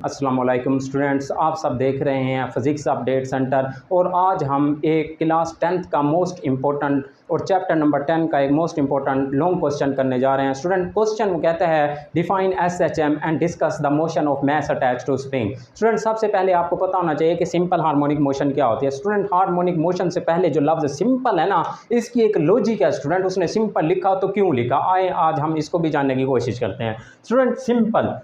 अस्सलामुअलैकुम स्टूडेंट्स, आप सब देख रहे हैं फिज़िक्स अपडेट सेंटर। और आज हम एक क्लास 10th का मोस्ट इम्पोर्टेंट और चैप्टर नंबर 10 का एक मोस्ट इम्पोर्टेंट लॉन्ग क्वेश्चन करने जा रहे हैं। स्टूडेंट क्वेश्चन कहता है define SHM and discuss the motion of mass attach to spring. Student सबसे पहले आपको पता होना चाहिए कि सिंपल हार्मोनिक मोशन क्या होती है। स्टूडेंट हार्मोनिक मोशन से पहले जो लफ्ज़ सिंपल है ना, इसकी एक लॉजिक है। स्टूडेंट उसने सिंपल लिखा तो क्यों लिखा, आए आज हम इसको भी जानने की कोशिश करते हैं। स्टूडेंट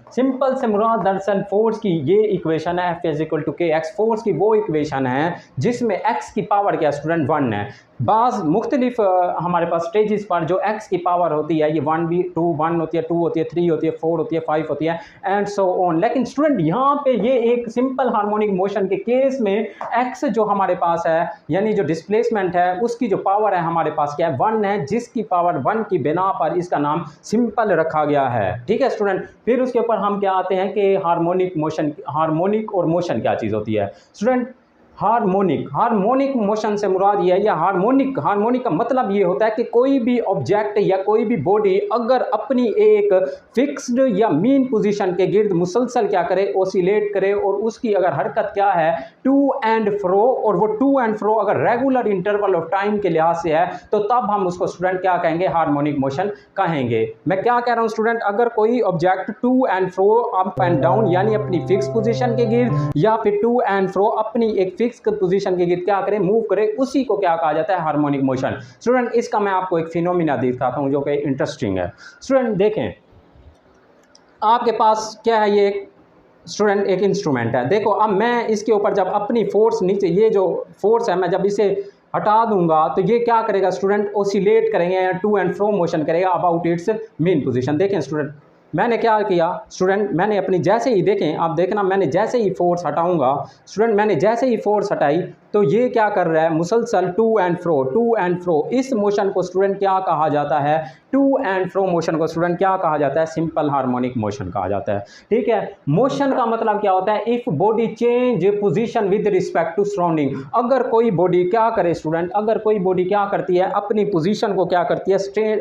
सिंपल से मुराद दरअसल फोर्स की ये इक्वेशन है, F इज इक्वल टू के एक्स। फोर्स की वो इक्वेशन है जिसमें x की पावर क्या स्टूडेंट 1 है। बाज़ मुख्तलिफ हमारे पास स्टेजेस पर जो x की पावर होती है ये 1 भी 1 होती है, 2 होती है, 3 होती है, 4 होती है, 5 होती है एंड सो ऑन। लेकिन स्टूडेंट यहाँ पे ये एक सिंपल हार्मोनिक मोशन के केस में x जो हमारे पास है यानी जो डिस्प्लेसमेंट है उसकी जो पावर है हमारे पास क्या है 1 है, जिसकी पावर 1 की बिना पर इसका नाम सिंपल रखा गया है। ठीक है स्टूडेंट, फिर उसके ऊपर हम क्या आते हैं कि हार्मोनिक और मोशन क्या चीज़ होती है। स्टूडेंट हार्मोनिक मोशन से मुराद ये है, या हार्मोनिक का मतलब ये होता है कि कोई भी ऑब्जेक्ट या कोई भी बॉडी अगर अपनी एक फिक्स्ड या मीन पोजीशन के गिर्द मुसलसल क्या करे, ओसिलेट करे, और उसकी अगर हरकत क्या है टू एंड फ्रो, और वो टू एंड फ्रो अगर रेगुलर इंटरवल ऑफ टाइम के लिहाज से है तो तब हम उसको स्टूडेंट क्या कहेंगे, हार्मोनिक मोशन कहेंगे। मैं क्या कह रहा हूँ स्टूडेंट, अगर कोई object to and fro up and down यानी अपनी फिक्स पोजीशन के गिर्द या फिर टू एंड फ्रो अपनी एक फिक्स पोजीशन के गिर्द क्या करे, मूव करे, उसी को क्या कहा जाता है, हार्मोनिक मोशन। स्टूडेंट इसका मैं आपको एक फिनोमिना दिखाता हूं जो कि इंटरेस्टिंग है। स्टूडेंट देखें आपके पास क्या है, ये स्टूडेंट एक इंस्ट्रूमेंट है। देखो अब मैं इसके ऊपर जब अपनी फोर्स नीचे, ये जो फोर्स है मैं जब इसे हटा दूंगा तो ये क्या करेगा स्टूडेंट, ओसिलेट करेंगे, टू एंड फ्रो मोशन करेगा अबाउट इट्स मेन पोजीशन। देखें स्टूडेंट मैंने क्या किया स्टूडेंट, मैंने अपनी जैसे ही देखें आप देखना, मैंने जैसे ही फोर्स हटाऊंगा स्टूडेंट, मैंने जैसे ही फोर्स हटाई तो ये क्या कर रहा है, मुसलसल टू एंड फ्रो। इस मोशन को स्टूडेंट क्या कहा जाता है, टू एंड फ्रो मोशन को स्टूडेंट क्या कहा जाता है, सिंपल हार्मोनिक मोशन कहा जाता है। ठीक है, मोशन का मतलब क्या होता है, if body change position with respect to surrounding. अगर कोई बॉडी क्या करे स्टूडेंट, अगर कोई बॉडी क्या करती है, अपनी पोजीशन को क्या करती है,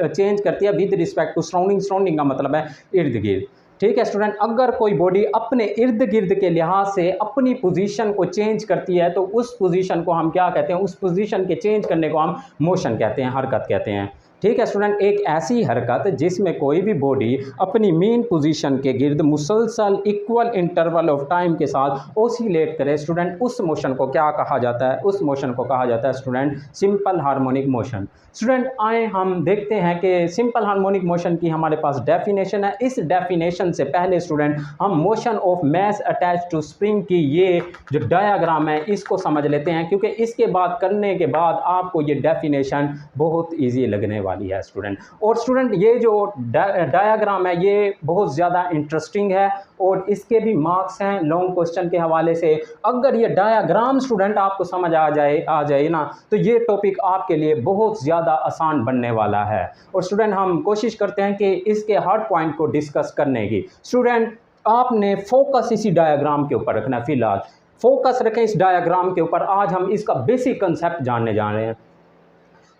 चेंज करती है with respect to surrounding. Surrounding का मतलब है इर्द गिर्द। ठीक है स्टूडेंट, अगर कोई बॉडी अपने इर्द गिर्द के लिहाज से अपनी पोजीशन को चेंज करती है तो उस पोजीशन को हम क्या कहते हैं, उस पोजीशन के चेंज करने को हम मोशन कहते हैं, हरकत कहते हैं। ठीक है स्टूडेंट, एक ऐसी हरकत जिसमें कोई भी बॉडी अपनी मेन पोजीशन के गिर्द मुसलसल इक्वल इंटरवल ऑफ टाइम के साथ ओसिलेट करे स्टूडेंट, उस मोशन को क्या कहा जाता है, उस मोशन को कहा जाता है student simple harmonic motion. Student आए हम देखते हैं कि सिंपल हार्मोनिक मोशन की हमारे पास डेफिनेशन है। इस डेफिनेशन से पहले स्टूडेंट हम motion of mass attach to spring की ये जो डायग्राम है इसको समझ लेते हैं, क्योंकि इसके बाद करने के बाद आपको ये डेफिनेशन बहुत ईजी लगने वाली है स्टूडेंट। और स्टूडेंट ये जो डायग्राम है ये बहुत ज़्यादा इंटरेस्टिंग है और इसके भी मार्क्स हैं लॉन्ग क्वेश्चन के हवाले से। अगर ये डायग्राम स्टूडेंट आपको समझ आ जाए ना तो ये टॉपिक आपके लिए बहुत ज़्यादा आसान बनने वाला है। और स्टूडेंट हम कोशिश करते हैं कि इसके हर पॉइंट को डिस्कस करने की। स्टूडेंट आपने फोकस इसी डायग्राम के ऊपर रखना, फिलहाल फोकस रखें इस डायग्राम के ऊपर। आज हम इसका बेसिक कंसेप्ट जानने जा रहे हैं।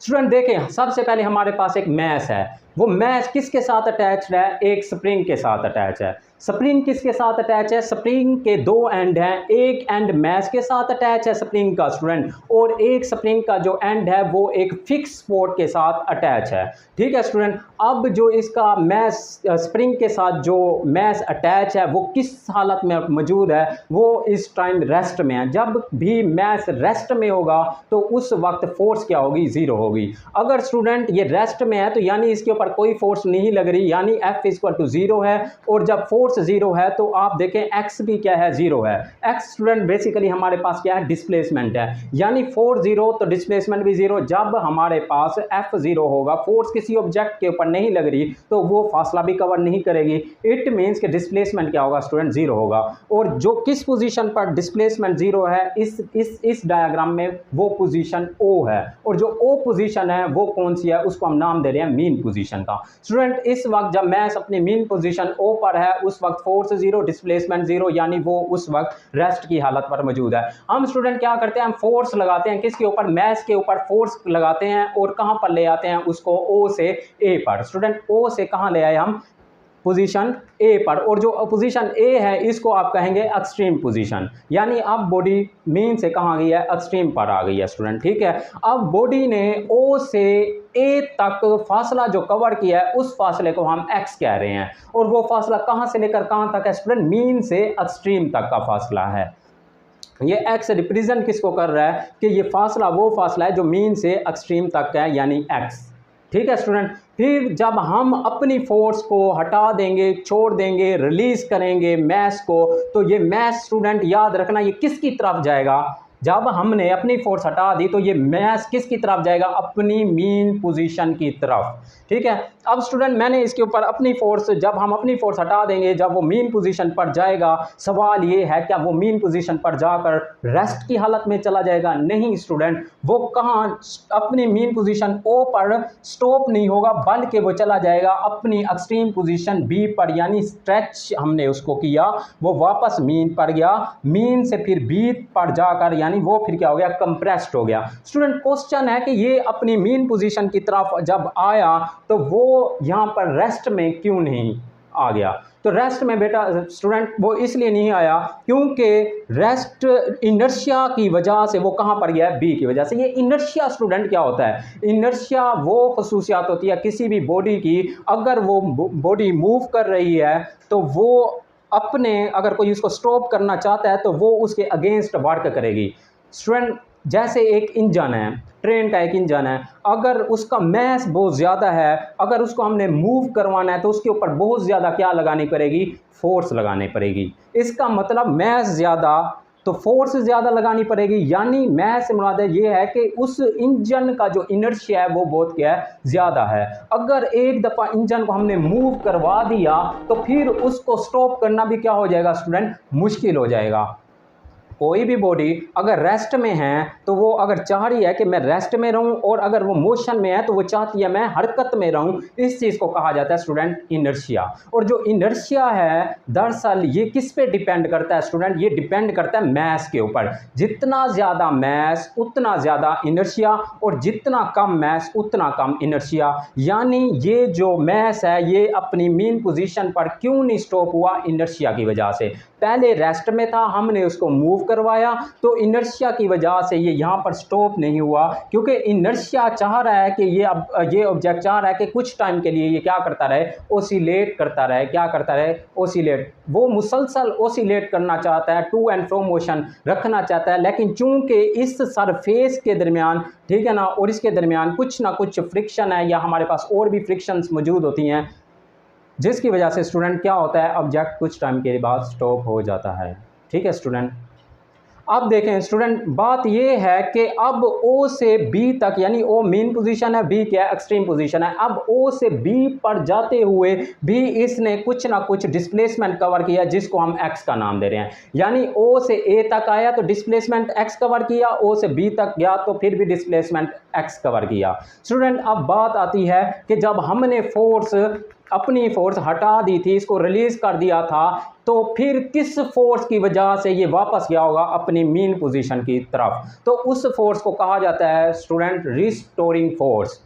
स्टूडेंट देखें सबसे पहले हमारे पास एक मैस है, वो मैस किसके साथ अटैच्ड है, एक स्प्रिंग के साथ अटैच है। स्प्रिंग किसके साथ अटैच है, स्प्रिंग के दो एंड हैं, एक एंड मैस के साथ अटैच है स्प्रिंग का स्टूडेंट, और एक स्प्रिंग का जो एंड है वो एक फिक्स स्पॉट के साथ अटैच है। ठीक है स्टूडेंट, अब जो इसका मैस स्प्रिंग के साथ जो मैस अटैच है वो किस हालत में मौजूद है, वो इस टाइम रेस्ट में है। जब भी मैस रेस्ट में होगा तो उस वक्त फोर्स क्या होगी, जीरो होगी। अगर स्टूडेंट ये रेस्ट में है तो यानी इसके ऊपर कोई फोर्स नहीं लग रही, यानी F इक्वल टू जीरो है। और जब फोर्स जीरो है तो आप देखें x भी क्या है, जीरो है। x स्टूडेंट बेसिकली हमारे पास क्या है, डिस्प्लेसमेंट है, यानी फोर्स जीरो तो डिस्प्लेसमेंट भी जीरो। जब हमारे पास F जीरो होगा, फोर्स किसी ऑब्जेक्ट के ऊपर नहीं लग रही तो वो फासला भी कवर नहीं करेगी। इट मींस कि डिस्प्लेसमेंट क्या होगा स्टूडेंट, जीरो होगा। और जो किस पोजीशन पर डिस्प्लेसमेंट जीरो है इस डायग्राम में वो पोजीशन O है, और जो O पोजीशन है वो कौन सी है, उसको हम नाम दे रहे हैं मीन पोजीशन का। स्टूडेंट इस वक्त जब मैस अपनी मीन पोजीशन O पर है उस वक्त फोर्स जीरो, डिस्प्लेसमेंट जीरो, यानी वो उस वक्त रेस्ट की हालत पर मौजूद है। हम स्टूडेंट क्या करते हैं, हम फोर्स लगाते हैं किसके ऊपर, मैस के ऊपर फोर्स लगाते हैं और कहां पर ले आते हैं उसको, O से A पर। स्टूडेंट O से कहां ले आए हम, पोजीशन ए पर, और जो पोजीशन ए है इसको आप कहेंगे एक्सट्रीम पोजीशन, यानी अब बॉडी मीन से कहाँ गई है, एक्सट्रीम पर आ गई है स्टूडेंट। ठीक है, अब बॉडी ने ओ से ए तक फासला जो कवर किया है उस फासले को हम एक्स कह रहे हैं, और वो फासला कहाँ से लेकर कहाँ तक है स्टूडेंट, मीन से एक्सट्रीम तक का फासला है। ये एक्स रिप्रेजेंट किसको कर रहा है कि ये फासला वो फासला है जो मीन से एक्सट्रीम तक है, यानी एक्स। ठीक है स्टूडेंट, फिर जब हम अपनी फोर्स को हटा देंगे, छोड़ देंगे, रिलीज करेंगे मैस को, तो ये मैस स्टूडेंट याद रखना ये किसकी तरफ जाएगा, जब हमने अपनी फोर्स हटा दी तो ये मैस किसकी तरफ जाएगा, अपनी मीन पोजीशन की तरफ। ठीक है, अब स्टूडेंट मैंने इसके ऊपर अपनी फोर्स, जब हम अपनी फोर्स हटा देंगे, जब वो मीन पोजीशन पर जाएगा, सवाल ये है क्या वो मीन पोजीशन पर जाकर रेस्ट की हालत में चला जाएगा, नहीं स्टूडेंट, वो कहाँ अपनी मीन पोजीशन ओ पर स्टॉप नहीं होगा, बल्कि वो चला जाएगा अपनी एक्सट्रीम पोजीशन बी पर, यानी स्ट्रेच हमने उसको किया, वो वापस मीन पर गया, मीन से फिर बी पर जाकर यानी वो फिर क्या हो गया, कंप्रेस्ड हो गया। स्टूडेंट क्वेश्चन है कि ये अपनी मीन पोजीशन की तरफ जब आया तो वो यहाँ पर रेस्ट में क्यों नहीं आ गया, तो रेस्ट में बेटा स्टूडेंट वो इसलिए नहीं आया क्योंकि रेस्ट इनर्शिया की वजह से वो कहाँ पर गया है, बी की वजह से। ये इनर्शिया स्टूडेंट क्या होता है, इनर्शिया वो खसूसियात होती है किसी भी बॉडी की, अगर वो बॉडी मूव कर रही है तो वो अपने, अगर कोई उसको स्टॉप करना चाहता है तो वो उसके अगेंस्ट वर्क करेगी। स्टूडेंट जैसे एक इंजन है, ट्रेन का एक इंजन है, अगर उसका मैस बहुत ज़्यादा है, अगर उसको हमने मूव करवाना है तो उसके ऊपर बहुत ज़्यादा क्या लगानी पड़ेगी, फोर्स लगानी पड़ेगी। इसका मतलब मैस ज़्यादा तो फोर्स ज़्यादा लगानी पड़ेगी, यानी मैस से मुराद ये है कि उस इंजन का जो इनर्शिया है वो बहुत क्या है, ज़्यादा है। अगर एक दफ़ा इंजन को हमने मूव करवा दिया तो फिर उसको स्टॉप करना भी क्या हो जाएगा स्टूडेंट, मुश्किल हो जाएगा। कोई भी बॉडी अगर रेस्ट में है तो वो अगर चाह रही है कि मैं रेस्ट में रहूं, और अगर वो मोशन में है तो वो चाहती है मैं हरकत में रहूं, इस चीज़ को कहा जाता है स्टूडेंट इनर्शिया। और जो इनर्शिया है दरअसल ये किस पे डिपेंड करता है स्टूडेंट, ये डिपेंड करता है मैस के ऊपर। जितना ज़्यादा मैस उतना ज़्यादा इनर्शिया, और जितना कम मैस उतना कम इनर्शिया। यानी ये जो मैस है ये अपनी मीन पोजीशन पर क्यों नहीं स्टॉप हुआ, इनर्शिया की वजह से। पहले रेस्ट में था, हमने उसको मूव करवाया तो इनर्शिया की वजह से ये यहाँ पर स्टॉप नहीं हुआ, क्योंकि इनर्शिया चाह रहा है कि ये ऑब्जेक्ट चाह रहा है कि कुछ टाइम के लिए ये क्या करता रहे, ओसिलेट करता रहे, क्या करता रहे, ओसिलेट। वो मुसलसल ओसिलेट करना चाहता है, टू एंड फ्रो मोशन रखना चाहता है, लेकिन चूंकि इस सरफेस के दरमियान, ठीक है ना, और इसके दरमियान कुछ ना कुछ फ्रिक्शन है, या हमारे पास और भी फ्रिक्शंस मौजूद होती हैं, जिसकी वजह से स्टूडेंट क्या होता है, ऑब्जेक्ट कुछ टाइम के बाद स्टॉप हो जाता है। ठीक है स्टूडेंट, अब देखें स्टूडेंट, बात ये है कि अब ओ से बी तक, यानी ओ मेन पोजीशन है, बी क्या है, एक्सट्रीम पोजीशन है। अब ओ से बी पर जाते हुए भी इसने कुछ ना कुछ डिस्प्लेसमेंट कवर किया, जिसको हम एक्स का नाम दे रहे हैं। यानी ओ से ए तक आया तो डिस्प्लेसमेंट एक्स कवर किया, ओ से बी तक गया तो फिर भी डिस्प्लेसमेंट एक्स कवर किया। स्टूडेंट अब बात आती है कि जब हमने अपनी फोर्स हटा दी थी, इसको रिलीज कर दिया था, तो फिर किस फोर्स की वजह से ये वापस गया होगा अपनी मीन पोजीशन की तरफ, तो उस फोर्स को कहा जाता है स्टूडेंट रिस्टोरिंग फोर्स।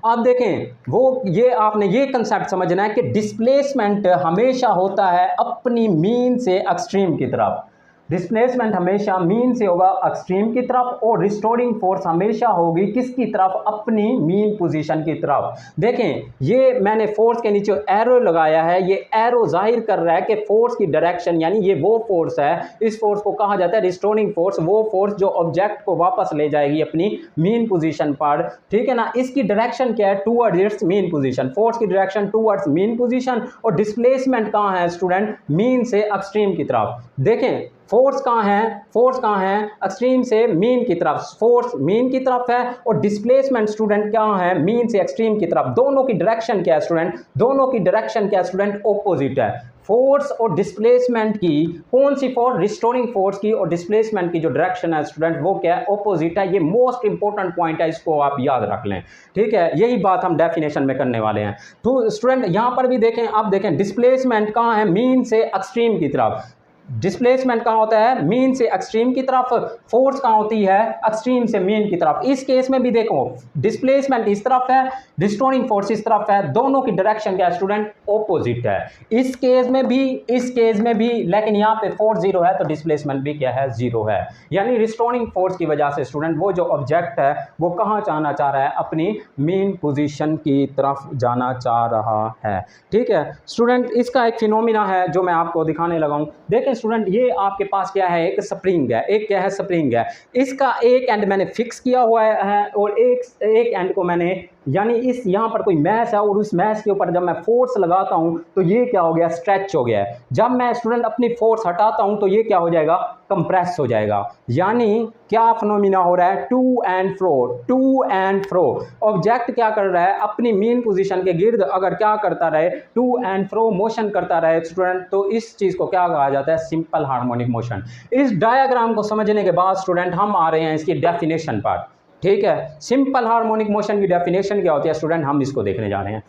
आप देखें वो ये आपने ये कंसेप्ट समझना है कि डिस्प्लेसमेंट हमेशा होता है अपनी मीन से एक्सट्रीम की तरफ। डिस्प्लेसमेंट हमेशा मीन से होगा एक्सट्रीम की तरफ, और रिस्टोरिंग फोर्स हमेशा होगी किसकी तरफ, अपनी मीन पोजीशन की तरफ। देखें ये मैंने फोर्स के नीचे एरो लगाया है, ये एरो जाहिर कर रहा है कि फोर्स की डायरेक्शन, यानी ये वो फोर्स है, इस फोर्स को कहा जाता है रिस्टोरिंग फोर्स, वो फोर्स जो ऑब्जेक्ट को वापस ले जाएगी अपनी मीन पोजीशन पर। ठीक है ना, इसकी डायरेक्शन क्या है, towards its mean position. Force की डायरेक्शन टूवर्ड्स मीन पोजीशन, और डिस्प्लेसमेंट कहाँ है स्टूडेंट, मीन से एक्सट्रीम की तरफ। देखें फोर्स कहाँ है, एक्सट्रीम से मीन की तरफ, फोर्स मीन की तरफ है, और डिस्प्लेसमेंट स्टूडेंट क्या है, मीन से एक्सट्रीम की तरफ। दोनों की डायरेक्शन क्या है स्टूडेंट, दोनों की डायरेक्शन क्या है स्टूडेंट, ऑपोजिट है। फोर्स और डिस्प्लेसमेंट की कौन सी फोर्स, रिस्टोरिंग फोर्स की, और डिस्प्लेसमेंट की जो डायरेक्शन है स्टूडेंट वो क्या है, ऑपोजिट है। ये मोस्ट इंपॉर्टेंट पॉइंट है, इसको आप याद रख लें। ठीक है, यही बात हम डेफिनेशन में करने वाले हैं। तो स्टूडेंट यहाँ पर भी देखें, आप देखें डिस्प्लेसमेंट कहाँ है, मीन से एक्सट्रीम की तरफ। डिस्प्लेसमेंट कहाँ होता है, मीन से एक्सट्रीम की तरफ, फोर्स कहाँ होती है, एक्सट्रीम से मीन की तरफ। इस केस में भी देखो डिस्प्लेसमेंट इस तरफ है, डिस्टोरिंग फोर्स इस तरफ है, दोनों की डायरेक्शन क्या स्टूडेंट, ऑपोजिट है। इस केस में भी, इस केस में भी, लेकिन यहाँ पे फोर्स जीरो है तो डिस्प्लेसमेंट भी क्या है, जीरो है। यानी रिस्टोरिंग फोर्स की वजह से स्टूडेंट वो जो ऑब्जेक्ट है वो कहाँ जाना चाह रहा है, अपनी मीन पोजीशन की तरफ जाना चाह रहा है। ठीक है स्टूडेंट, इसका एक फिनोमिना है जो मैं आपको दिखाने लगा हूँ। देखें स्टूडेंट, ये आपके पास क्या है, एक स्प्रिंग है, एक क्या है, स्प्रिंग है। इसका एक एंड मैंने फिक्स किया हुआ है और एक एंड को मैंने, यानी इस यहाँ पर कोई मैस है और उस मैस के ऊपर जब मैं फोर्स लगाता हूँ तो ये क्या हो गया, स्ट्रेच हो गया है। जब मैं स्टूडेंट अपनी फोर्स हटाता हूँ तो ये क्या हो जाएगा, कंप्रेस हो जाएगा। यानी क्या फिनोमिना हो रहा है, to and fro, to and fro. Object क्या कर रहा है, अपनी मीन पोजीशन के गिर्द अगर क्या करता रहे, टू एंड फ्रो मोशन करता रहे स्टूडेंट, तो इस चीज को क्या कहा जाता है, सिंपल हार्मोनिक मोशन। इस डायग्राम को समझने के बाद स्टूडेंट हम आ रहे हैं इसकी डेफिनेशन पर। ठीक है, सिंपल हार्मोनिक मोशन की डेफिनेशन क्या होती है स्टूडेंट, हम इसको देखने जा रहे हैं।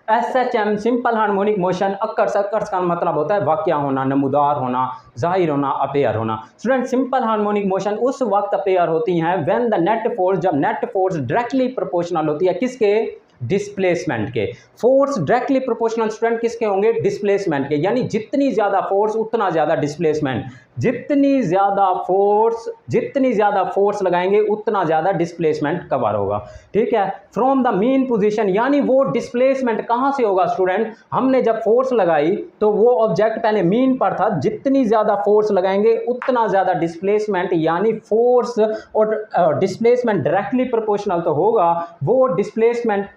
SHM simple harmonic motion, occurs, occurs का मतलब होता है वाक़या होना, नमूदार होना, जाहिर होना, अपेयर होना। स्टूडेंट सिंपल हार्मोनिक मोशन उस वक्त अपेयर होती हैं व्हेन द नेट फोर्स, जब नेट फोर्स डायरेक्टली प्रोपोर्शनल होती है किसके, डिस्प्लेसमेंट के। फोर्स डायरेक्टली प्रोपोर्शनल स्टूडेंट किसके होंगे, डिस्प्लेसमेंट के। यानी जितनी ज्यादा फोर्स उतना ज्यादा डिस्प्लेसमेंट, जितनी ज्यादा फोर्स लगाएंगे उतना ज्यादा डिस्प्लेसमेंट कवर होगा। ठीक है, फ्रॉम द मीन पोजीशन, यानी वो डिस्प्लेसमेंट कहां से होगा स्टूडेंट, हमने जब फोर्स लगाई तो वो ऑब्जेक्ट पहले मीन पर था, जितनी ज्यादा फोर्स लगाएंगे उतना ज्यादा डिस्प्लेसमेंट, यानी फोर्स और डिस्प्लेसमेंट डायरेक्टली प्रोपोर्शनल तो होगा। वो डिस्प्लेसमेंट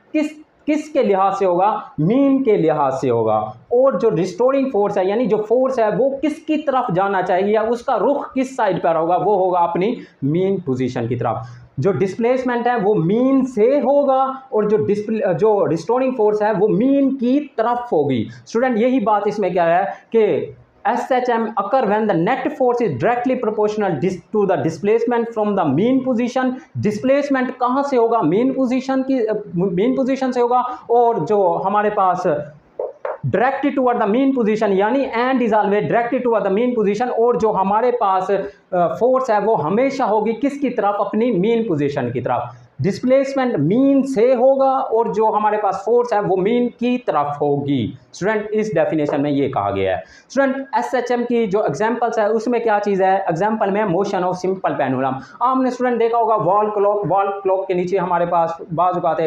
किसके लिहाज से होगा, मीन के लिहाज से होगा। और जो रिस्टोरिंग फोर्स है, यानी जो फोर्स है वो किसकी तरफ जाना चाहिए या उसका रुख किस साइड पर होगा, वो होगा अपनी मीन पोजीशन की तरफ। जो डिस्प्लेसमेंट है वो मीन से होगा और जो रिस्टोरिंग फोर्स है वो मीन की तरफ होगी। स्टूडेंट यही बात इसमें क्या है कि SHM occur when the net force is directly proportional to the displacement from the mean position। Displacement कहां से होगा, मीन पोजीशन से होगा। और जो हमारे पास directly toward the mean position, यानी and is always directly toward the mean position. और जो हमारे पास फोर्स है वो हमेशा होगी किसकी तरफ, अपनी मीन पोजीशन की तरफ। डिस्प्लेसमेंट मीन से होगा और जो हमारे पास फोर्स है वो मीन की तरफ होगी। स्टूडेंट इस डेफिनेशन में ये कहा गया है। स्टूडेंट SHM की जो एग्जांपल्स है उसमें क्या चीज़ है, एग्जांपल में मोशन ऑफ सिंपल पेंडुलम। आपने स्टूडेंट देखा होगा वॉल क्लॉक के नीचे हमारे पास बाजू का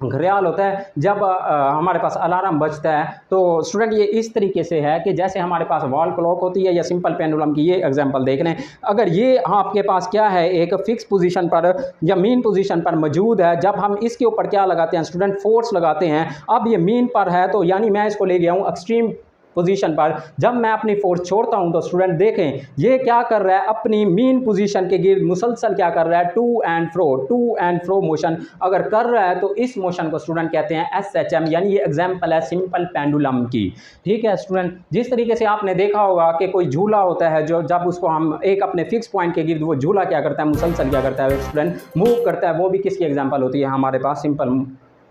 घड़ियाल होता है। जब हमारे पास अलार्म बजता है तो स्टूडेंट ये इस तरीके से है कि जैसे हमारे पास वॉल क्लॉक होती है या सिंपल पेंडुलम की ये एग्जांपल देख लें। अगर ये आपके पास क्या है, एक फिक्स पोजीशन पर या मीन पोजीशन पर मौजूद है, जब हम इसके ऊपर क्या लगाते हैं स्टूडेंट, फोर्स लगाते हैं। अब ये मीन पर है तो यानी मैं इसको ले गया हूँ एक्सट्रीम पोजीशन पर। जब मैं अपनी फोर्स छोड़ता हूं तो स्टूडेंट देखें ये क्या कर रहा है, अपनी मीन पोजीशन के गिर्द मुसलसल क्या कर रहा है, टू एंड फ्रो मोशन अगर कर रहा है तो इस मोशन को स्टूडेंट कहते हैं SHM, यानी ये एग्जांपल है सिंपल पेंडुलम की। ठीक है स्टूडेंट, जिस तरीके से आपने देखा होगा कि कोई झूला होता है जो जब उसको हम एक अपने फिक्स पॉइंट के गिर्द, वो झूला क्या करता है, मुसलसल क्या करता है स्टूडेंट, मूव करता है। वो भी किसकी एग्जाम्पल होती है, हमारे पास सिंपल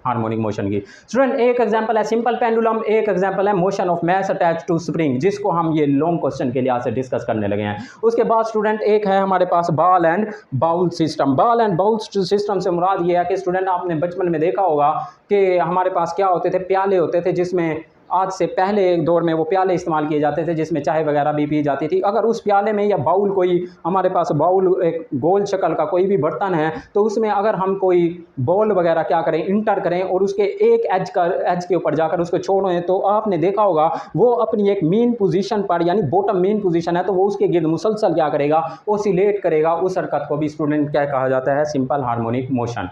हार्मोनिक मोशन की। स्टूडेंट एक एग्जांपल है सिंपल पेंडुलम, एक एग्जांपल है motion of mass attach to spring, जिसको हम ये लॉन्ग क्वेश्चन के लिहाज से डिस्कस करने लगे हैं। उसके बाद स्टूडेंट एक है हमारे पास ball and bowl system. Ball and bowl system से मुराद ये है कि स्टूडेंट आपने बचपन में देखा होगा कि हमारे पास क्या होते थे, प्याले होते थे, जिसमें आज से पहले एक दौर में वो प्याले इस्तेमाल किए जाते थे जिसमें चाय वगैरह भी पी जाती थी। अगर उस प्याले में या बाउल, कोई हमारे पास बाउल एक गोल शक्ल का कोई भी बर्तन है तो उसमें अगर हम कोई बॉल वगैरह क्या करें, इंटर करें और उसके एक एज के ऊपर जाकर उसको छोड़ें तो आपने देखा होगा वो अपनी एक मीन पोजीशन पर, यानी बॉटम मीन पोजीशन है तो वो उसके गिर्द मुसलसल क्या करेगा, ओसिलेट करेगा। उस हरकत को भी स्टूडेंट क्या कहा जाता है, सिंपल हार्मोनिक मोशन।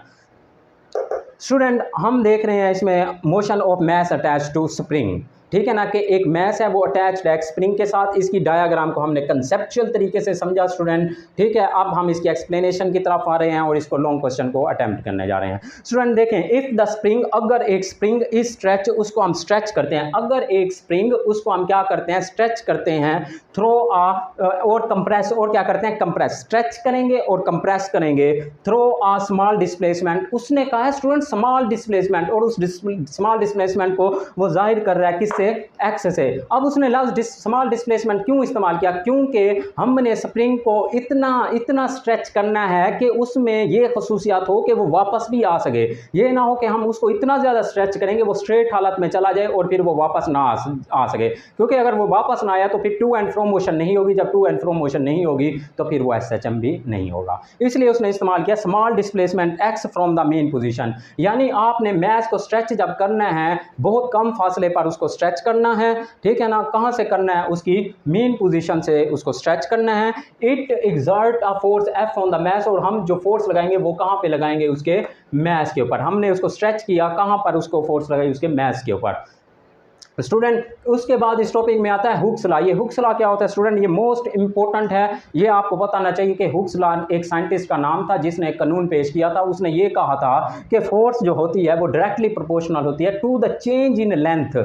स्टूडेंट हम देख रहे हैं इसमें motion of mass attach to spring. ठीक है ना, कि एक मैस है वो अटैच्ड है स्प्रिंग के साथ। इसकी डायग्राम को हमने कंसेप्चुअल तरीके से समझा स्टूडेंट। ठीक है, अब हम इसकी एक्सप्लेनेशन की तरफ आ रहे हैं और इसको लॉन्ग क्वेश्चन को अटेम्प्ट करने जा रहे हैं। स्टूडेंट देखें, इफ द स्प्रिंग, अगर एक स्प्रिंग इज स्ट्रेच, उसको हम स्ट्रेच करते हैं। अगर एक स्प्रिंग, उसको हम क्या करते हैं, स्ट्रेच करते हैं। थ्रो और कंप्रेस, और क्या करते हैं, कंप्रेस। स्ट्रेच करेंगे और कंप्रेस करेंगे। थ्रो आ स्मॉल डिस्प्लेसमेंट, उसने कहा है स्टूडेंट स्मॉल डिस्प्लेसमेंट, और उस स्मॉल डिस्प्लेसमेंट को वो जाहिर कर रहा है किस किससे, एक्स से। अब उसने लफ्ज़ स्मॉल डिस्प्लेसमेंट क्यों इस्तेमाल किया, क्योंकि हमने स्प्रिंग को इतना स्ट्रेच करना है कि उसमें ये खसूसियात हो कि वो वापस भी आ सके। ये ना हो कि हम उसको इतना ज़्यादा स्ट्रेच करेंगे वो स्ट्रेट हालत में चला जाए और फिर वो वापस ना आ सके, क्योंकि अगर वो वापस ना आया तो फिर टू एंड फ्रो मोशन नहीं होगी। जब टू एंड फ्रो मोशन नहीं होगी तो फिर वो SHM भी नहीं होगा। इसलिए उसने इस्तेमाल किया small displacement x from the main position. यानी आपने मैच को स्ट्रेच जब करना है बहुत कम फासले पर उसको स्ट्रेच करना है, ठीक है ना। कहाँ से करना है, उसकी मेन पोजीशन से उसको स्ट्रेच करना है। It exert a force F on the match, और हम जो फोर्स लगाएंगे वो कहाँ पे लगाएंगे, उसके मैच के ऊपर। हमने उसको स्ट्रेच किया, कहाँ पर उसको फोर्स लगाई, उसके मैच के ऊपर। स्टूडेंट उसके बाद इस टॉपिक में आता है हुक्स लॉ। ये हुक्स लॉ क्या होता है स्टूडेंट, ये मोस्ट इंपॉर्टेंट है। ये आपको बताना चाहिए कि हुक्स लॉ एक साइंटिस्ट का नाम था जिसने एक कानून पेश किया था। उसने ये कहा था कि फोर्स जो होती है वो डायरेक्टली प्रोपोर्शनल होती है to the change in length.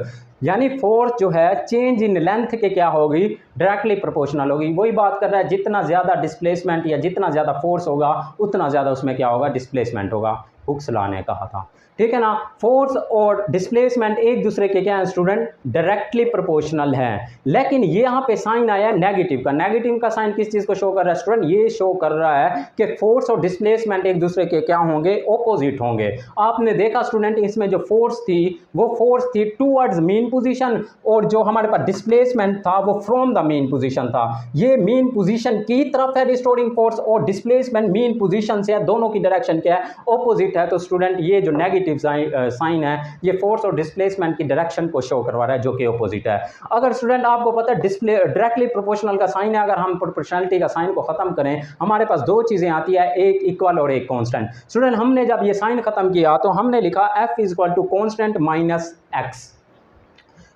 यानी फोर्स जो है चेंज इन लेंथ के क्या होगी, डायरेक्टली प्रोपोर्शनल होगी। वही बात कर रहा है, जितना ज़्यादा डिस्प्लेसमेंट या जितना ज़्यादा फोर्स होगा उतना ज़्यादा उसमें क्या होगा, डिस्प्लेसमेंट होगा। हुक्स लॉ ने कहा था, ठीक है ना। फोर्स और डिस्प्लेसमेंट एक दूसरे के क्या है स्टूडेंट, डायरेक्टली प्रोपोर्शनल है। लेकिन ये यहाँ पे साइन आया है नेगेटिव का। नेगेटिव का साइन किस चीज़ को शो कर रहा है स्टूडेंट, ये शो कर रहा है कि फोर्स और डिस्प्लेसमेंट एक दूसरे के क्या होंगे, ऑपोजिट होंगे। आपने देखा स्टूडेंट इसमें जो फोर्स थी वो फोर्स थी टूवर्ड्स मेन पोजीशन, और जो हमारे पास डिस्प्लेसमेंट था वो फ्रॉम द मेन पोजीशन था। ये मेन पोजीशन की तरफ है रिस्टोरिंग फोर्स, और डिस्प्लेसमेंट मेन पोजीशन से है। दोनों की डायरेक्शन क्या है, ऑपोजिट है। तो स्टूडेंट ये जो नेगेटिव साइन है ये फोर्स और डिस्प्लेसमेंट की डायरेक्शन को शो करवा रहा है जो कि ऑपोजिट है। अगर स्टूडेंट आपको पता है डिस्प्ले डायरेक्टली प्रोपोर्शनल का साइन है, अगर हम प्रोपोर्शनलिटी का साइन को खत्म करें हमारे पास दो चीजें आती है, एक इक्वल और एक कांस्टेंट। स्टूडेंट हमने जब ये साइन खत्म किया तो हमने लिखा F is equal to constant minus x.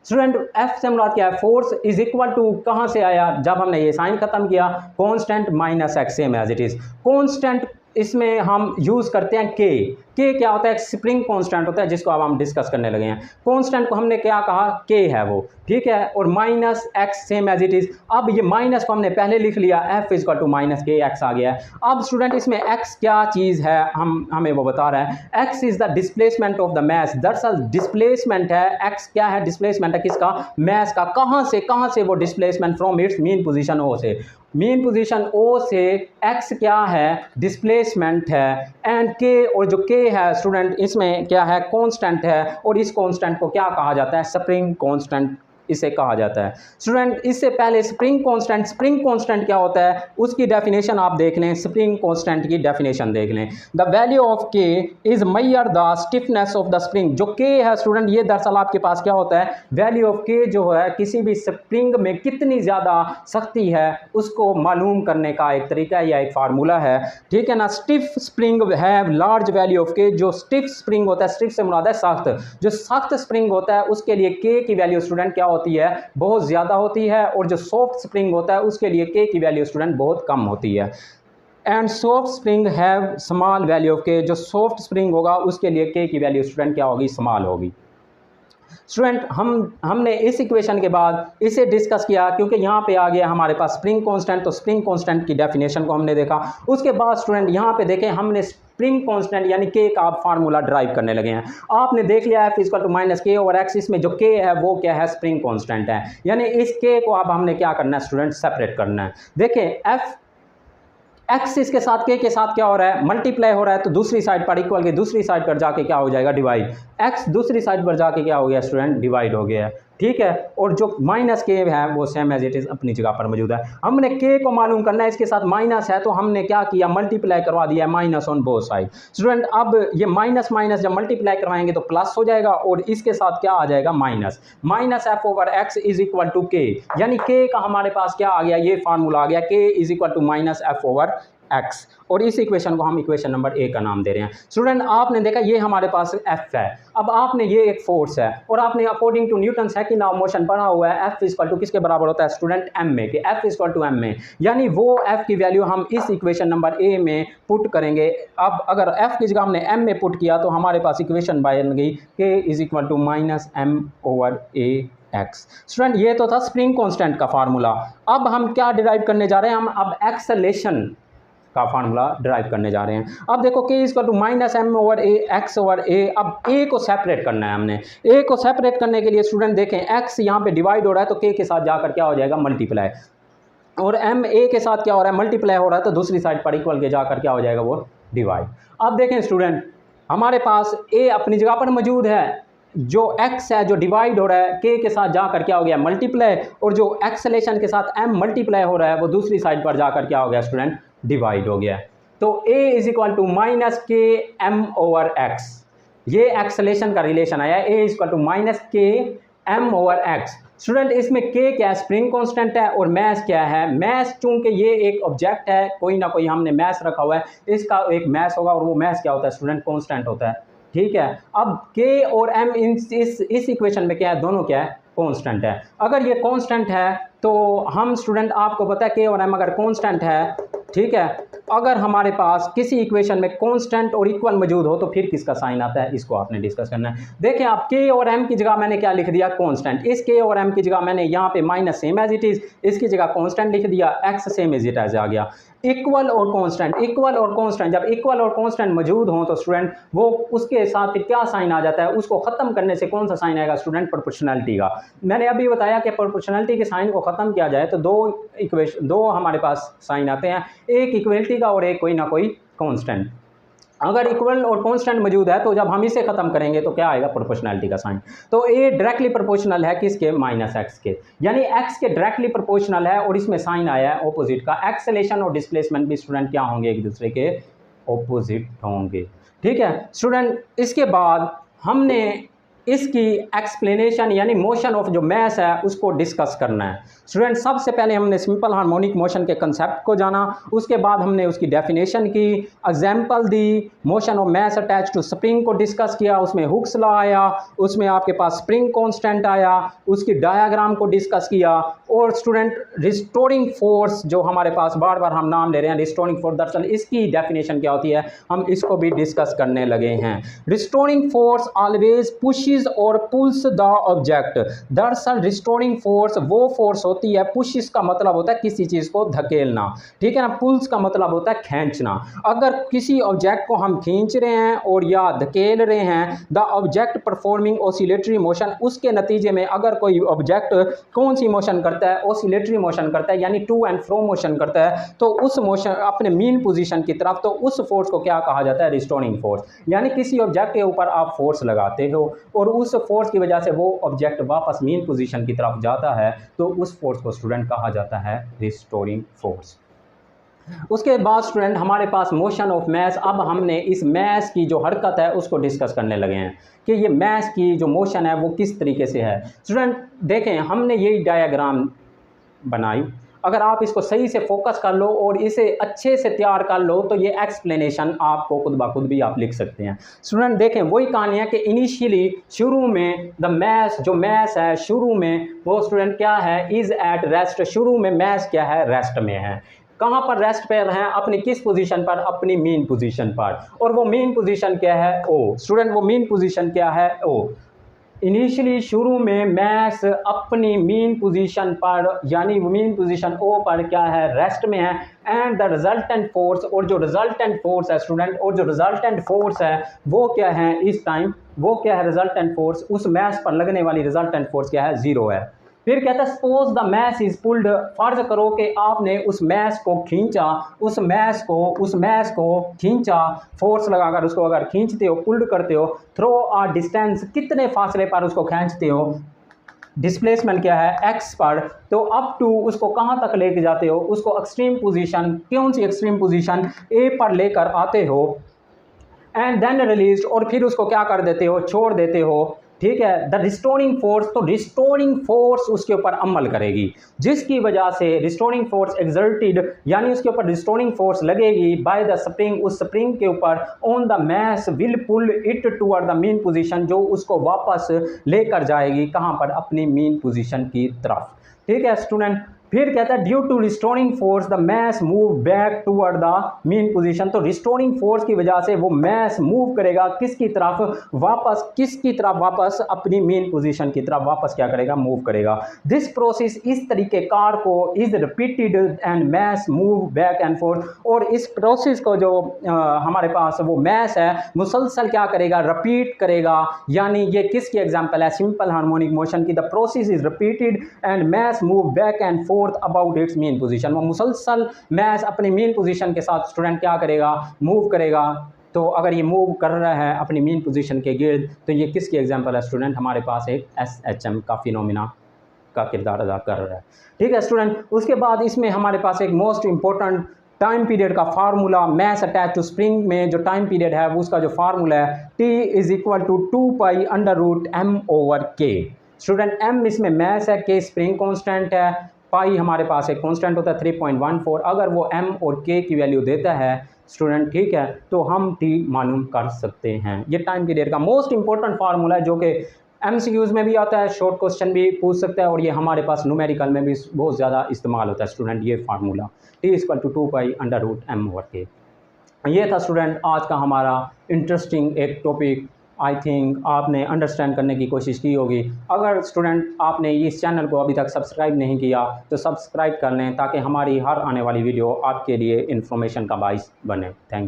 Student F से मुराद क्या है, फोर्स इज इक्वल टू कहां से आया, जब हमने ये साइन खत्म किया constant minus x, same as it is. Constant इसमें हम यूज करते हैं के क्या होता है, स्प्रिंग कांस्टेंट होता है जिसको अब हम डिस्कस करने लगे हैं। कांस्टेंट को हमने क्या कहा, के है वो, ठीक है, और minus x same as it is. अब ये माइनस को हमने पहले लिख लिया, F is equal to minus k x आ गया है। अब स्टूडेंट इसमें एक्स क्या चीज है, हमें वो बता रहा है। X is the displacement of the mass, दरअसल डिस्प्लेसमेंट है। एक्स क्या है, डिस्प्लेसमेंट है किसका, मैस का। कहां से वो displacement, from its mean position O से। मेन पोजीशन ओ से एक्स क्या है, डिस्प्लेसमेंट है, एंड के, और जो के है स्टूडेंट इसमें क्या है, कांस्टेंट है, और इस कांस्टेंट को क्या कहा जाता है, स्प्रिंग कांस्टेंट इसे कहा जाता है। स्टूडेंट इससे पहले स्प्रिंग कांस्टेंट क्या होता है उसकी डेफिनेशन आप देख लें। स्प्रिंग कांस्टेंट की डेफिनेशन देख लें, द वैल्यू ऑफ के is measure the stiffness of the spring. जो के है स्टूडेंट ये दरअसल आपके पास क्या होता है, वैल्यू ऑफ के जो है किसी भी स्प्रिंग में कितनी ज़्यादा सख्ती है उसको मालूम करने का एक तरीका या एक फार्मूला है, ठीक है ना। स्टिफ स्प्रिंग है लार्ज वैल्यू ऑफ के। जो स्टिफ स्प्रिंग होता है, स्टिफ से मुराद है सख्त, जो सख्त स्प्रिंग होता है उसके लिए के की वैल्यू स्टूडेंट क्या होती है, बहुत ज्यादा होती है, और जो सॉफ्ट स्प्रिंग होता है उसके लिए के की वैल्यू स्टूडेंट बहुत कम होती है। And soft spring have small value of के, जो सॉफ्ट स्प्रिंग होगा उसके लिए के की वैल्यू स्टूडेंट क्या होगी, स्मॉल होगी। स्टूडेंट हमने इस इक्वेशन के बाद इसे डिस्कस किया क्योंकि यहाँ पे आ गया हमारे पास स्प्रिंग कांस्टेंट, तो स्प्रिंग कांस्टेंट की डेफिनेशन को हमने देखा। उसके बाद स्टूडेंट यहाँ पे देखें हमने स्प्रिंग कांस्टेंट यानी के का फार्मूला ड्राइव करने लगे हैं। आपने देख लिया F इक्वल टू माइनस के ओवर एक्स, इसमें जो के है वो क्या है, स्प्रिंग कांस्टेंट है। यानी इस के को अब हमने क्या करना है स्टूडेंट, सेपरेट करना है। देखें F एक्स इसके साथ के साथ क्या हो रहा है, मल्टीप्लाई हो रहा है, तो दूसरी साइड पर इक्वल के दूसरी साइड पर जाके क्या हो जाएगा, डिवाइड। एक्स दूसरी साइड पर जाके क्या हो गया स्टूडेंट, डिवाइड हो गया है, ठीक है। और जो माइनस के है वो सेम एज इट इज अपनी जगह पर मौजूद है। हमने के को मालूम करना है, इसके साथ माइनस है तो हमने क्या किया, मल्टीप्लाई करवा दिया minus on both side. Student अब ये माइनस माइनस जब मल्टीप्लाई करवाएंगे तो प्लस हो जाएगा, और इसके साथ क्या आ जाएगा, minus. Minus F over x is equal to k, यानी के का हमारे पास क्या आ गया, ये फार्मूला आ गया, k is equal to minus F over x. और इस इक्वेशन को हम इक्वेशन नंबर ए का नाम दे रहे हैं। स्टूडेंट आपने देखा ये हमारे पास एफ है, अब आपने ये एक फोर्स है, और आपने according to Newton second law of motion पढ़ा हुआ है एफ इक्वल टू किसके बराबर होता है स्टूडेंट, एम में, कि एफ इक्वल टू एम में। यानी वो एफ की वैल्यू हम इस इक्वेशन नंबर ए में पुट करेंगे। अब अगर एफ की जगह हमने एम में पुट किया तो हमारे पास इक्वेशन बन गई k is equal to minus M over A x. Student ये तो था स्प्रिंग कांस्टेंट का फार्मूला। अब हम क्या डिराइव करने जा रहे हैं, हम अब एक्सेलेरेशन का फार्मूला ड्राइव करने जा रहे हैं। अब देखो k equal to minus M over A X over A. अब a को सेपरेट करना है हमने। a को सेपरेट करने के लिए स्टूडेंट देखें x यहाँ पे डिवाइड हो रहा है तो k के साथ जाकर क्या हो जाएगा, मल्टीप्लाई, और m a के साथ क्या हो रहा है, मल्टीप्लाई हो रहा है, तो दूसरी साइड पर इक्वल के जाकर क्या हो जाएगा, वो डिवाइड। अब देखें स्टूडेंट, हमारे पास a अपनी जगह पर मौजूद है, जो x है जो डिवाइड हो रहा है k के साथ जाकर क्या हो गया, मल्टीप्लाई, और जो एक्सेलेशन के साथ m मल्टीप्लाई हो रहा है वो दूसरी साइड पर जाकर क्या हो गया स्टूडेंट, डिवाइड हो गया। तो a is equal to minus k m over x, ये एक्सेलेशन का रिलेशन आया है, a is equal to minus k m over x. Student इसमें k क्या है, स्प्रिंग कांस्टेंट है, और मैस क्या है, मैस चूंकि ये एक ऑब्जेक्ट है, कोई ना कोई हमने मैस रखा हुआ है, इसका एक मैस होगा, और वो मैस क्या होता है स्टूडेंट, कांस्टेंट होता है। ठीक है, अब k और m इस इक्वेशन में क्या है, दोनों क्या है, कांस्टेंट है। अगर ये कांस्टेंट है तो हम स्टूडेंट, आपको पता है k और m अगर कांस्टेंट है, ठीक है, अगर हमारे पास किसी इक्वेशन में कांस्टेंट और इक्वल मौजूद हो तो फिर किसका साइन आता है, इसको आपने डिस्कस करना है। देखें आप, k और m की जगह मैंने क्या लिख दिया, कांस्टेंट। इस k और m की जगह मैंने यहाँ पे minus same as it is, इसकी जगह कांस्टेंट लिख दिया, x same as it as आ गया। इक्वल और कांस्टेंट, इक्वल और कांस्टेंट, जब इक्वल और कांस्टेंट मौजूद हो तो स्टूडेंट वो उसके साथ फिर क्या साइन आ जाता है, उसको खत्म करने से कौन सा साइन आएगा स्टूडेंट, प्रोपोर्शनैलिटी का। मैंने अभी बताया कि प्रोपोर्शनैलिटी के साइन को खत्म किया जाए तो दो हमारे पास साइन आते हैं, एक इक्वलिटी का और एक कोई ना कोई कांस्टेंट। अगर इक्वल और कांस्टेंट मौजूद है तो जब हम इसे खत्म करेंगे तो क्या आएगा, प्रोपोर्शनैलिटी का साइन। तो a डायरेक्टली प्रोपोर्शनल है किसके, माइनस x के, यानी x के डायरेक्टली प्रोपोर्शनल है, और इसमें साइन आया है ऑपोजिट का। एक्सेलेरेशन और डिस्प्लेसमेंट भी स्टूडेंट क्या होंगे, एक दूसरे के ऑपोजिट होंगे। ठीक है स्टूडेंट, इसके बाद हमने इसकी एक्सप्लेनेशन यानी मोशन ऑफ जो मैस है उसको डिस्कस करना है। स्टूडेंट सबसे पहले हमने सिंपल हार्मोनिक मोशन के कंसेप्ट को जाना, उसके बाद हमने उसकी डेफिनेशन की, एग्जांपल दी, motion of mass attach to spring को डिस्कस किया, उसमें हुक्स लॉ आया, उसमें आपके पास स्प्रिंग कांस्टेंट आया, उसकी डायग्राम को डिस्कस किया, और स्टूडेंट रिस्टोरिंग फोर्स जो हमारे पास बार बार हम नाम ले रहे हैं रिस्टोरिंग फोर्स, दरअसल इसकी डेफिनेशन क्या होती है हम इसको भी डिस्कस करने लगे हैं। रिस्टोरिंग फोर्स ऑलवेज पुशेस और पुल्स द ऑब्जेक्ट। दरअसल रिस्टोरिंग फोर्स वो फोर्स होती है, पुशेस का मतलब होता है किसी चीज को धकेलना, ठीक है ना, पुल्स का मतलब होता है खींचना। अगर किसी ऑब्जेक्ट को हम खींच रहे हैं और या धकेल रहे हैं, the object performing oscillatory motion, उसके नतीजे में अगर कोई ऑब्जेक्ट कौन सी मोशन करता है, ऑसिलेटरी मोशन करता है, यानी टू एंड फ्रो मोशन करता है, तो उस मोशन अपने मीन पोजीशन की तरफ, तो उस फोर्स को क्या कहा जाता है, रिस्टोरिंग फोर्स। यानी किसी ऑब्जेक्ट के ऊपर आप फोर्स लगाते हो और उस फोर्स की वजह से वो ऑब्जेक्ट वापस मीन पोजीशन की तरफ जाता है, तो उस फोर्स को स्टूडेंट कहा जाता है रिस्टोरिंग फोर्स। उसके बाद स्टूडेंट हमारे पास मोशन ऑफ मैस। अब हमने इस मैस की जो हरकत है उसको डिस्कस करने लगे हैं कि ये मैस की जो मोशन है वो किस तरीके से है। स्टूडेंट देखें, हमने यही डायग्राम बनाई, अगर आप इसको सही से फोकस कर लो और इसे अच्छे से तैयार कर लो तो ये एक्सप्लेनेशन आपको खुद ब खुद भी आप लिख सकते हैं। स्टूडेंट देखें, वही कहानी है कि इनिशियली शुरू में द मैस, जो मैस है शुरू में वो स्टूडेंट क्या है, इज एट रेस्ट। शुरू में मैस क्या है, रेस्ट में है। कहाँ पर रेस्ट पर हैं, अपनी किस पोजीशन पर, अपनी मीन पोजीशन पर। और वो मीन पोजीशन क्या है, ओ। स्टूडेंट वो मीन पोजीशन क्या है, ओ। इनिशियली शुरू में मैस अपनी मीन पोजीशन पर, यानी मीन पोजीशन ओ पर क्या है, रेस्ट में है। एंड द रिजल्टेंट फोर्स, और जो रिजल्टेंट फोर्स है स्टूडेंट, और जो रिजल्टेंट फोर्स है वो क्या है इस टाइम, वो क्या है रिजल्टेंट फोर्स, उस मैस पर लगने वाली रिजल्टेंट फोर्स क्या है, 0 है। फिर कहता है suppose the mass is pulled, फर्ज करो कि आपने उस मैस को खींचा, उस मैस को खींचा, फोर्स लगाकर उसको अगर खींचते हो, पुल्ड करते हो, थ्रो अ डिस्टेंस, कितने फासले पर उसको खींचते हो, डिस्प्लेसमेंट क्या है, x पर, तो अप टू उसको कहाँ तक लेके जाते हो, उसको एक्सट्रीम पोजीशन, कौन सी एक्सट्रीम पोजीशन, a पर लेकर आते हो, एंड देन रिलीज, और फिर उसको क्या कर देते हो, छोड़ देते हो। ठीक है, द रिस्टोरिंग फोर्स, तो रिस्टोरिंग फोर्स उसके ऊपर अमल करेगी, जिसकी वजह से रिस्टोरिंग फोर्स एक्सर्टेड, यानी उसके ऊपर रिस्टोरिंग फोर्स लगेगी बाय द स्प्रिंग, उस स्प्रिंग के ऊपर, on the mass will pull it toward the mean position, जो उसको वापस लेकर जाएगी कहाँ पर, अपनी मीन पोजीशन की तरफ। ठीक है स्टूडेंट, फिर कहता है due to restoring force the mass move back toward the mean position. तो रिस्टोरिंग फोर्स की वजह से वो मैस मूव करेगा किसकी तरफ, वापस अपनी मीन पोजीशन की तरफ वापस क्या करेगा, मूव करेगा। दिस प्रोसेस, इस तरीके कार को, is repeated and mess move back and fourth. और इस प्रोसेस को जो हमारे पास वो मैस है मुसलसल क्या करेगा, रिपीट करेगा। यानी ये किसकी एग्जांपल है, सिंपल हार्मोनिक मोशन की। The process is repeated and mess move back and fourth about it's mean position. वो मुसलसल मैस अपनी मीन पोजीशन के साथ स्टूडेंट क्या करेगा, मूव करेगा। तो अगर ये मूव कर रहा है अपनी मीन पोजीशन के गिर्द, तो ये किसकी एग्जांपल है स्टूडेंट, हमारे पास एक SHM का फिनोमिना का किरदार अदा कर रहा है। ठीक है स्टूडेंट, उसके बाद इसमें हमारे पास एक मोस्ट इंपॉर्टेंट टाइम पीरियड का formula, mass attach to spring में जो टाइम पीरियड है उसका जो फार्मूला है T = 2π√m/k। स्टूडेंट m इसमें मैस है, k स्प्रिंग कांस्टेंट है, पाई हमारे पास एक कांस्टेंट होता है 3.14। अगर वो m और k की वैल्यू देता है स्टूडेंट, ठीक है, तो हम t मालूम कर सकते हैं। ये टाइम पीरियड का मोस्ट इंपॉर्टेंट फार्मूला है जो कि MCQs में भी आता है, शॉर्ट क्वेश्चन भी पूछ सकता है, और ये हमारे पास न्यूमेरिकल में भी बहुत ज़्यादा इस्तेमाल होता है स्टूडेंट ये फार्मूला T = 2π√m/k। ये था स्टूडेंट आज का हमारा इंटरेस्टिंग एक टॉपिक। आई थिंक आपने अंडरस्टैंड करने की कोशिश की होगी। अगर स्टूडेंट आपने इस चैनल को अभी तक सब्सक्राइब नहीं किया तो सब्सक्राइब कर लें ताकि हमारी हर आने वाली वीडियो आपके लिए इन्फॉर्मेशन का बाइस बने। Thank you.